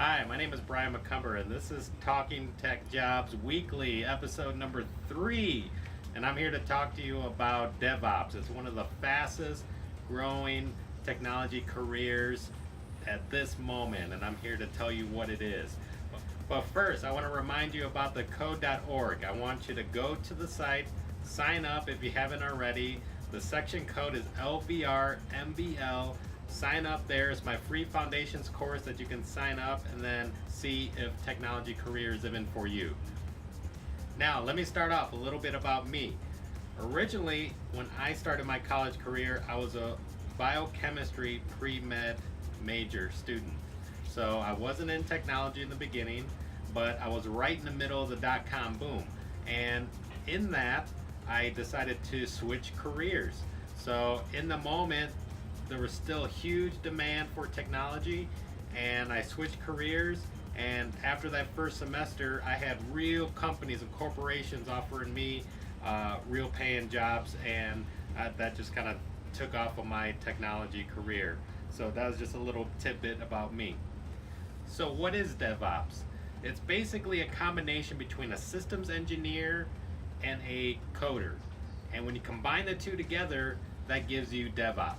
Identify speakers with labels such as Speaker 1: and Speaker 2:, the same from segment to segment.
Speaker 1: Hi, my name is Brian McCumber, and this is Talking Tech Jobs Weekly, episode number 3. And I'm here to talk to you about DevOps. It's one of the fastest growing technology careers at this moment, and I'm here to tell you what it is. But first, I want to remind you about the code.org. I want you to go to the site, sign up if you haven't already. The section code is LVRMBL. Sign up there. It's my free foundations course that you can sign up and then see if technology career is even for you. Now, let me start off a little bit about me. Originally, when I started my college career, I was a biochemistry pre-med major student. So I wasn't in technology in the beginning, but I was right in the middle of the dot-com boom. And in that, I decided to switch careers. So in the moment, there was still huge demand for technology, and I switched careers. And after that first semester, I had real companies and corporations offering me real paying jobs, and that just kind of took off of my technology career. So that was just a little tidbit about me. So what is DevOps? It's basically a combination between a systems engineer and a coder. And when you combine the two together, that gives you DevOps.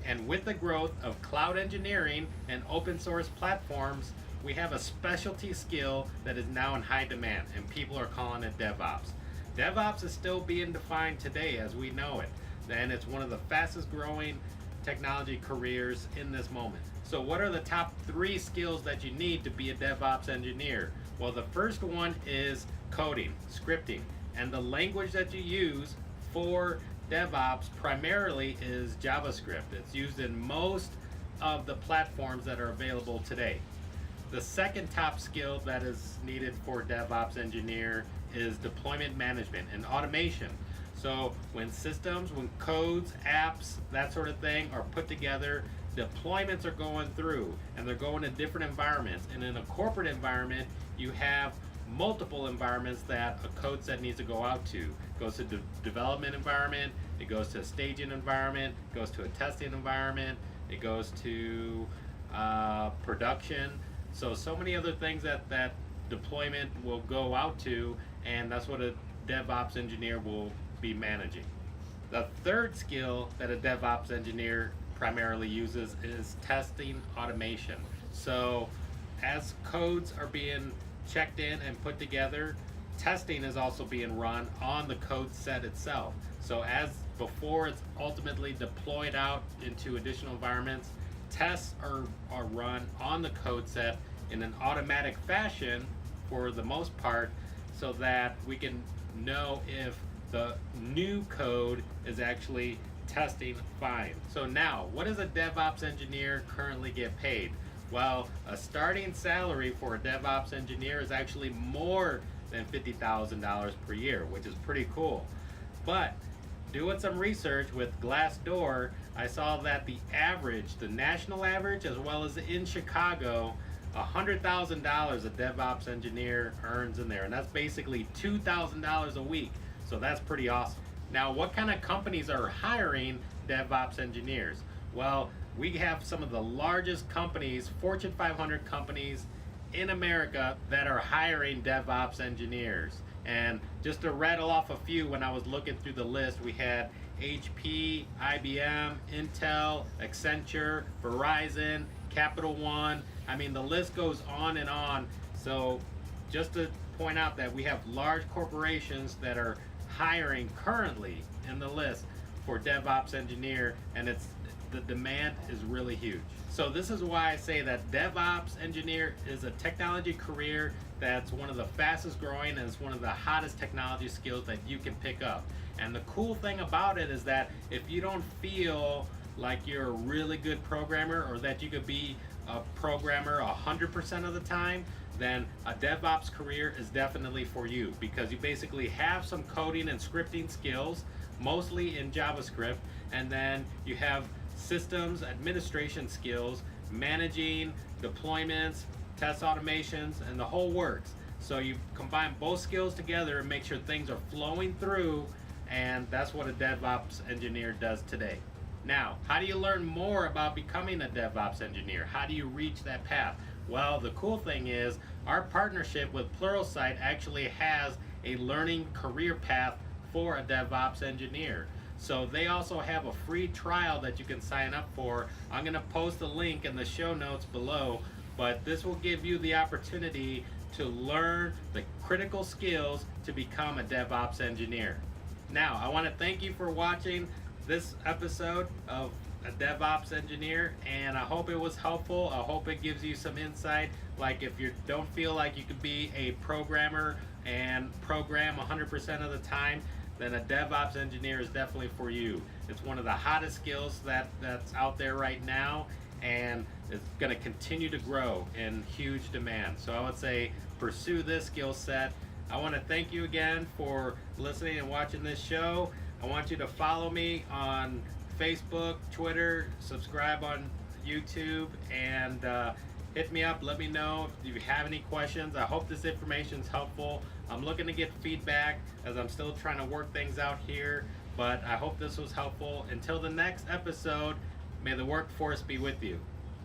Speaker 1: And with the growth of cloud engineering and open source platforms, we have a specialty skill that is now in high demand, and people are calling it DevOps. DevOps is still being defined today as we know it, and it's one of the fastest growing technology careers in this moment. So what are the top 3 skills that you need to be a DevOps engineer? Well, the first one is coding, scripting, and the language that you use for DevOps primarily is JavaScript. It's used in most of the platforms that are available today. The second top skill that is needed for DevOps engineer is deployment management and automation. So when systems, when codes, apps, that sort of thing are put together, deployments are going through and they're going to different environments. And in a corporate environment, you have multiple environments that a code set needs to go out to. It goes to development environment, it goes to a staging environment, it goes to a testing environment, it goes to production. So many other things that deployment will go out to, and that's what a DevOps engineer will be managing. The third skill that a DevOps engineer primarily uses is testing automation. So as codes are being checked in and put together, testing is also being run on the code set itself. So as before it's ultimately deployed out into additional environments, tests are run on the code set in an automatic fashion for the most part, so that we can know if the new code is actually testing fine. So now, what does a DevOps engineer currently get paid? Well, a starting salary for a DevOps engineer is actually more than $50,000 per year, which is pretty cool. But doing some research with Glassdoor, I saw that the average, the national average, as well as in Chicago, $100,000 a DevOps engineer earns in there, and that's basically $2,000 a week. So that's pretty awesome. Now, what kind of companies are hiring DevOps engineers? Well, we have some of the largest companies, Fortune 500 companies in America, that are hiring DevOps engineers. And just to rattle off a few, when I was looking through the list, we had HP, IBM, Intel, Accenture, Verizon, Capital One. I mean, the list goes on and on. So just to point out that we have large corporations that are hiring currently in the list for DevOps engineer, and the demand is really huge. So this is why I say that DevOps engineer is a technology career that's one of the fastest growing, and it's one of the hottest technology skills that you can pick up. And the cool thing about it is that if you don't feel like you're a really good programmer, or that you could be a programmer 100% of the time, then a DevOps career is definitely for you, because you basically have some coding and scripting skills, mostly in JavaScript, and then you have systems administration skills, managing deployments, test automations, and the whole works. So you combine both skills together and make sure things are flowing through, and that's what a DevOps engineer does today. Now, how do you learn more about becoming a DevOps engineer? How do you reach that path? Well, the cool thing is our partnership with Pluralsight actually has a learning career path for a DevOps engineer. So they also have a free trial that you can sign up for. I'm going to post a link in the show notes below, but this will give you the opportunity to learn the critical skills to become a DevOps engineer. Now, I want to thank you for watching this episode of a DevOps engineer, and I hope it was helpful. I hope it gives you some insight. Like, if you don't feel like you could be a programmer and program 100% of the time, then a DevOps engineer is definitely for you. It's one of the hottest skills that's out there right now, and it's going to continue to grow in huge demand. So I would say pursue this skill set. I want to thank you again for listening and watching this show. I want you to follow me on Facebook, Twitter, subscribe on YouTube, and hit me up. Let me know if you have any questions. I hope this information is helpful. I'm looking to get feedback as I'm still trying to work things out here, but I hope this was helpful. Until the next episode, may the workforce be with you.